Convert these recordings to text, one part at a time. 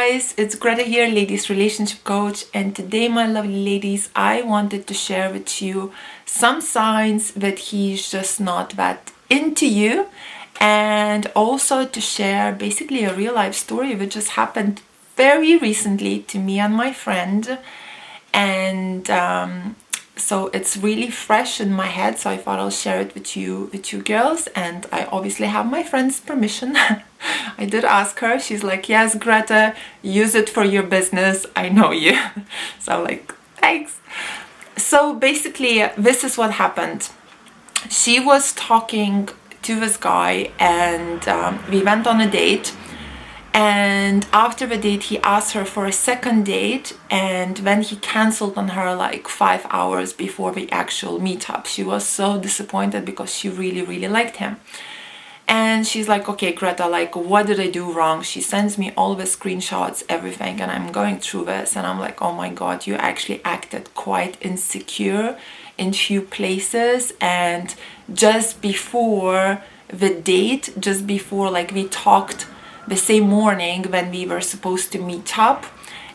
guys, it's Greta here, ladies relationship coach, and today, my lovely ladies, I wanted to share with you some signs that he's just not that into you, and also to share basically a real life story which just happened very recently to me and my friend. And so it's really fresh in my head, so I thought I'll share it with you girls. And I obviously have my friend's permission. I did ask her. She's like, yes, Greta, use it for your business, I know you. So I'm like, thanks. So basically, this is what happened. She was talking to this guy, and we went on a date. And after the date, he asked her for a second date, and when he canceled on her like 5 hours before the actual meetup, she was so disappointed because she really liked him. And she's like, okay, Greta, like, what did I do wrong? She sends me all the screenshots, everything, and I'm going through this, and I'm like, oh my god, you actually acted quite insecure in few places. And just before the date, just before, like, we talked the same morning when we were supposed to meet up,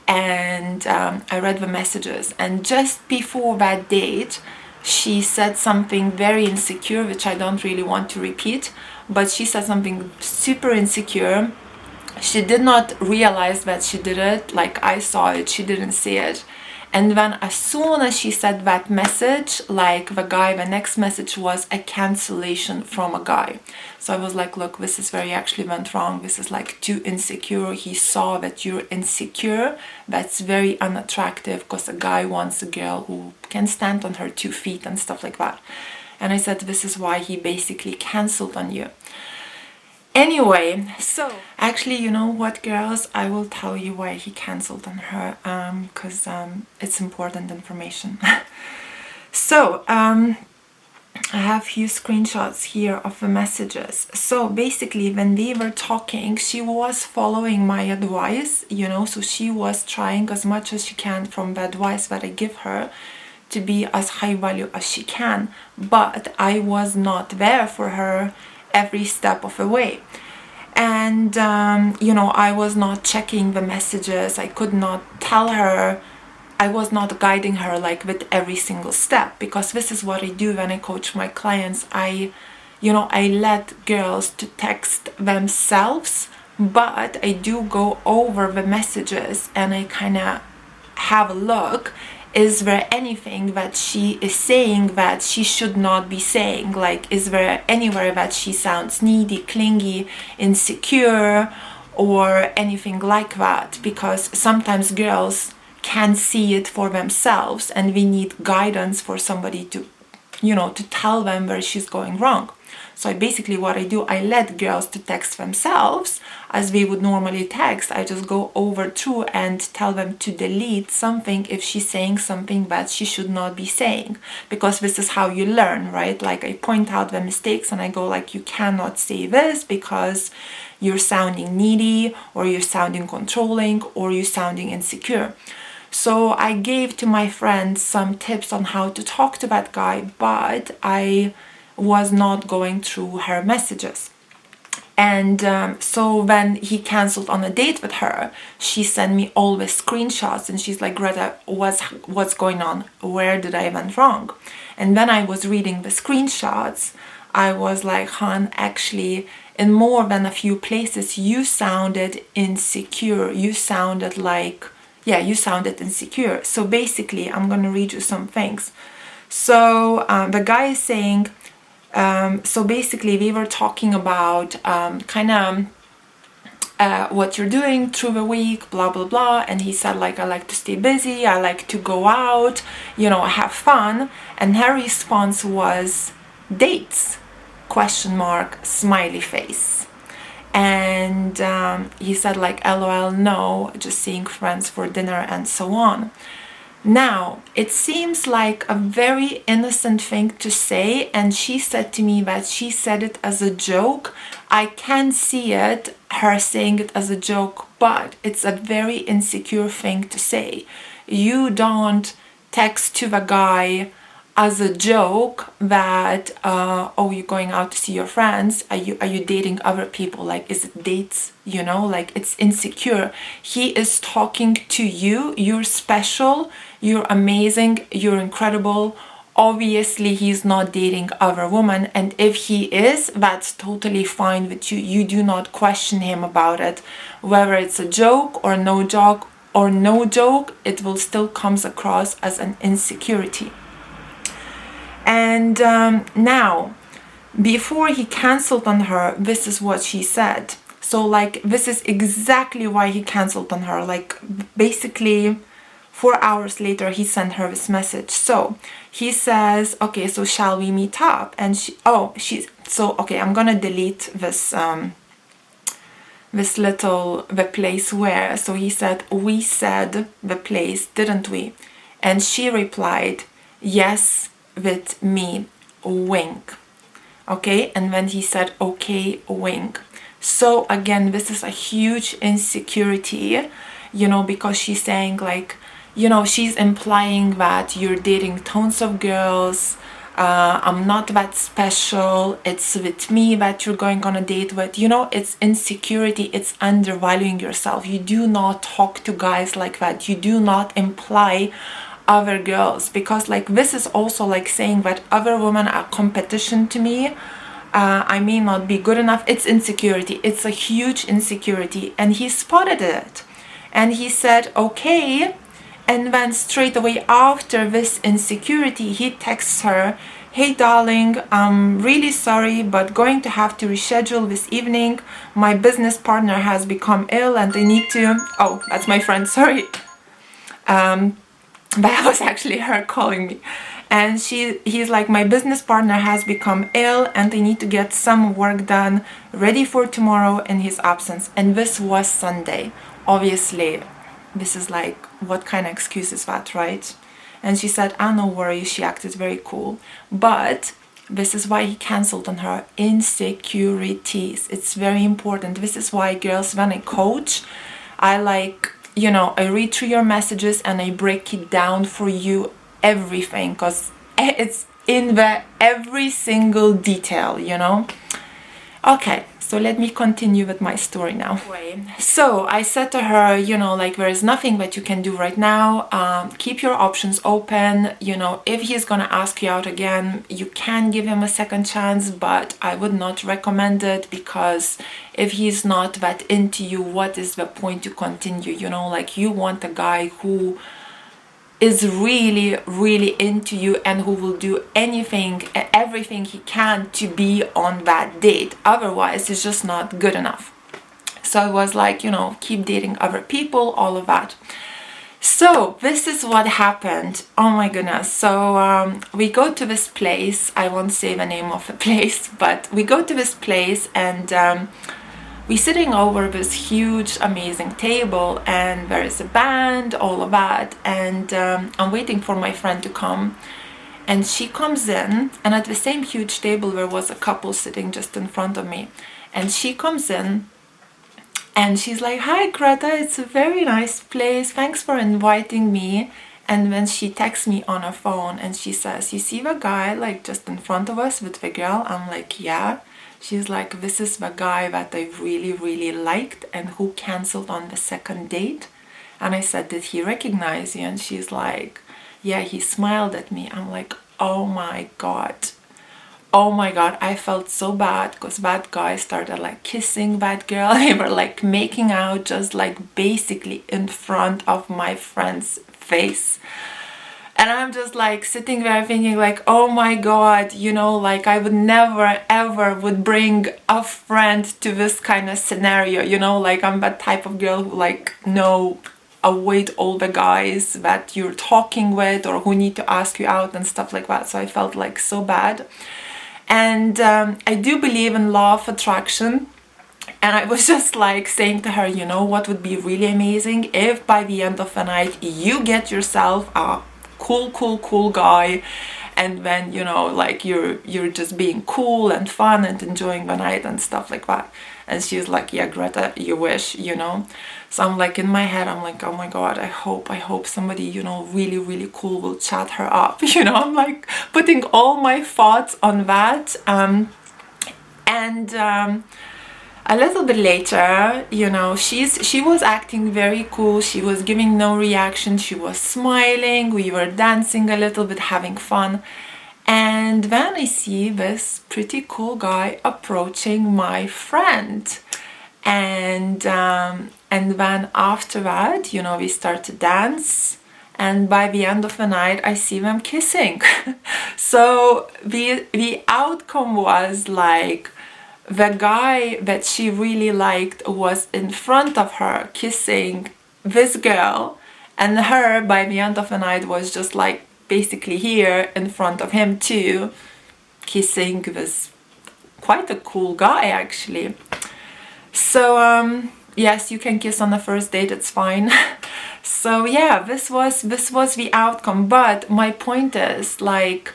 and I read the messages, and just before that date she said something very insecure, which I don't really want to repeat, but she said something super insecure. She did not realize that she did it, like I saw it, she didn't see it. And then as soon as she said that message, like the next message was a cancellation from a guy. So I was like, look, this is where you actually went wrong. This is like too insecure. He saw that you're insecure. That's very unattractive, because a guy wants a girl who can stand on her 2 feet and stuff like that. And I said, this is why he basically cancelled on you. Anyway, so actually, you know what, girls, I will tell you why he cancelled on her, because it's important information. So I have few screenshots here of the messages. So basically, when we were talking, she was following my advice, you know, so she was trying as much as she can from the advice that I give her to be as high value as she can, but I was not there for her every step of the way. And you know, I was not checking the messages. I could not tell her, I was not guiding her like with every single step, because this is what I do when I coach my clients. I let girls to text themselves, but I do go over the messages and I kind of have a look. Is there anything that she is saying that she should not be saying? Like, is there anywhere that she sounds needy, clingy, insecure, or anything like that? Because sometimes girls can't see it for themselves, and we need guidance for somebody to, to tell them where she's going wrong. So basically what I do, I let girls to text themselves as we would normally text. I just go over through and tell them to delete something if she's saying something that she should not be saying. Because this is how you learn, right? Like, I point out the mistakes and I go like, you cannot say this because you're sounding needy, or you're sounding controlling, or you're sounding insecure. So I gave to my friend some tips on how to talk to that guy, but I was not going through her messages. And so when he canceled on a date with her, she sent me all the screenshots, and she's like, Greta, what's going on? Where did I went wrong? And when I was reading the screenshots, I was like, hon, actually, in more than a few places, you sounded insecure. You sounded insecure. So basically, I'm going to read you some things. So the guy is saying, so basically we were talking about what you're doing through the week, blah blah blah, and he said, like, I like to stay busy, I like to go out, have fun. And her response was dates, ? Smiley face. And he said, like, LOL, no, just seeing friends for dinner and so on. Now, it seems like a very innocent thing to say, and she said to me that she said it as a joke. I can see it, her saying it as a joke, but it's a very insecure thing to say. You don't text to the guy, as a joke that oh, you're going out to see your friends, are you dating other people, like is it dates, you know, like it's insecure. He is talking to you, you're special, you're amazing, you're incredible. Obviously he's not dating other women, and if he is, that's totally fine with you. You do not question him about it, whether it's a joke or no joke, it will still comes across as an insecurity. And now, before he canceled on her, this is what she said. So like, this is exactly why he canceled on her. Like, basically 4 hours later, he sent her this message. So he says, okay, so shall we meet up? And okay, I'm gonna delete this the place where. So he said, we said the place, didn't we? And she replied, yes, with me, wink. Okay, and then he said, okay, wink. So again, this is a huge insecurity, you know, because she's saying like, you know, she's implying that you're dating tons of girls, I'm not that special, it's with me that you're going on a date with. You know, it's insecurity, it's undervaluing yourself. You do not talk to guys like that. You do not imply other girls, because like this is also like saying that other women are competition to me. I may not be good enough. It's insecurity. It's a huge insecurity, and he spotted it, and he said okay. And then straight away after this insecurity, he texts her, hey darling, I'm really sorry, but going to have to reschedule this evening. My business partner has become ill and I need to... Oh, that's my friend, sorry. That was actually her calling me. And he's like, my business partner has become ill and I need to get some work done ready for tomorrow in his absence. And this was Sunday. Obviously, this is like, what kind of excuse is that, right? And she said, no worries, she acted very cool. But this is why he cancelled on her. Insecurities. It's very important. This is why, girls, when I coach, I like, you know, I read through your messages and I break it down for you, everything, because it's in the every single detail, you know. Okay, so let me continue with my story now. So I said to her, you know, like, there is nothing that you can do right now. Keep your options open. You know, if he's gonna ask you out again, you can give him a second chance, but I would not recommend it, because if he's not that into you, what is the point to continue? You know, like, you want a guy who is really, really into you and who will do anything and everything he can to be on that date. Otherwise, it's just not good enough. So I was like, you know, keep dating other people, all of that. So this is what happened. Oh my goodness. So we go to this place. I won't say the name of the place, but we go to this place, and we're sitting over this huge, amazing table, and there is a band, all of that. And I'm waiting for my friend to come. And she comes in, and at the same huge table, there was a couple sitting just in front of me. And she comes in, and she's like, hi, Greta, it's a very nice place. Thanks for inviting me. And then she texts me on her phone, and she says, you see the guy, like, just in front of us with the girl? I'm like, yeah. She's like, this is the guy that I really, really liked and who canceled on the second date. And I said, did he recognize you? And she's like, yeah, he smiled at me. I'm like, oh my God. Oh my God, I felt so bad, because that guy started like kissing that girl. They were like making out, just like basically in front of my friend's face. And I'm just like sitting there thinking like, oh my God, you know, like, I would never ever would bring a friend to this kind of scenario, you know, like, I'm that type of girl who like, no, avoid all the guys that you're talking with or who need to ask you out and stuff like that. So I felt like so bad. And I do believe in law of attraction. And I was just like saying to her, you know what would be really amazing? If by the end of the night you get yourself a cool guy, and then, you know, like, you're just being cool and fun and enjoying the night and stuff like that. And she's like, yeah, Greta, you wish, you know. So I'm like, in my head, I'm like, oh my God, I hope somebody, you know, really, really cool will chat her up. You know, I'm like putting all my thoughts on that. A little bit later, you know, she was acting very cool. She was giving no reaction. She was smiling. We were dancing a little bit, having fun. And then I see this pretty cool guy approaching my friend. And then after that, you know, we start to dance. And by the end of the night, I see them kissing. So the outcome was like, the guy that she really liked was in front of her kissing this girl, and her by the end of the night was just like basically here in front of him too, kissing this quite a cool guy actually. So yes, you can kiss on the first date, it's fine. So yeah, this was the outcome. But my point is, like,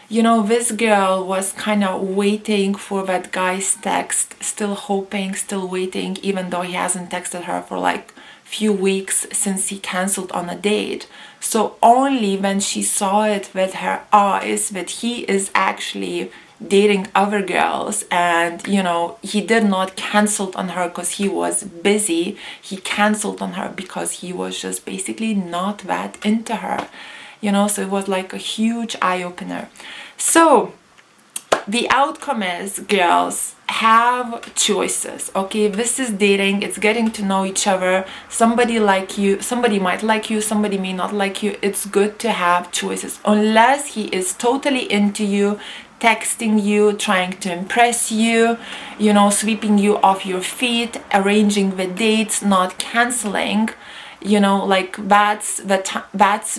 you know, this girl was kind of waiting for that guy's text, still hoping, still waiting, even though he hasn't texted her for like few weeks since he cancelled on a date. So only when she saw it with her eyes that he is actually dating other girls, and you know, he did not cancel on her because he was busy. He cancelled on her because he was just basically not that into her, you know. So it was like a huge eye-opener. So the outcome is, girls, have choices, okay? This is dating, it's getting to know each other. Somebody like you, somebody might like you, somebody may not like you. It's good to have choices, unless he is totally into you, texting you, trying to impress you, you know, sweeping you off your feet, arranging the dates, not canceling. You know, like that's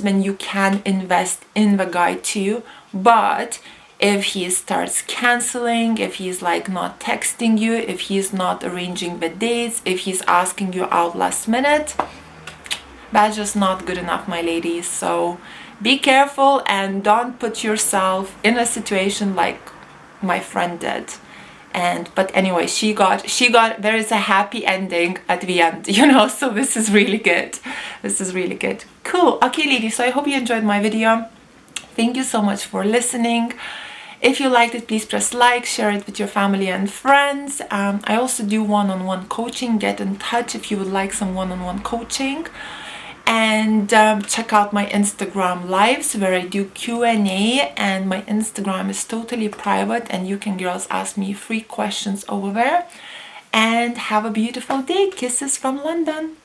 when you can invest in the guy too. But if he starts canceling, if he's like not texting you, if he's not arranging the dates, if he's asking you out last minute, that's just not good enough, my ladies. So be careful and don't put yourself in a situation like my friend did. But anyway, she got there is a happy ending at the end, you know. So this is really good. This is really good. Cool. Okay, ladies, so I hope you enjoyed my video. Thank you so much for listening. If you liked it, please press like, share it with your family and friends. I also do one-on-one coaching. Get in touch if you would like some one-on-one coaching. And check out my Instagram lives where I do Q&A, and my Instagram is totally private, and you can, girls, ask me free questions over there. And have a beautiful day. Kisses from London.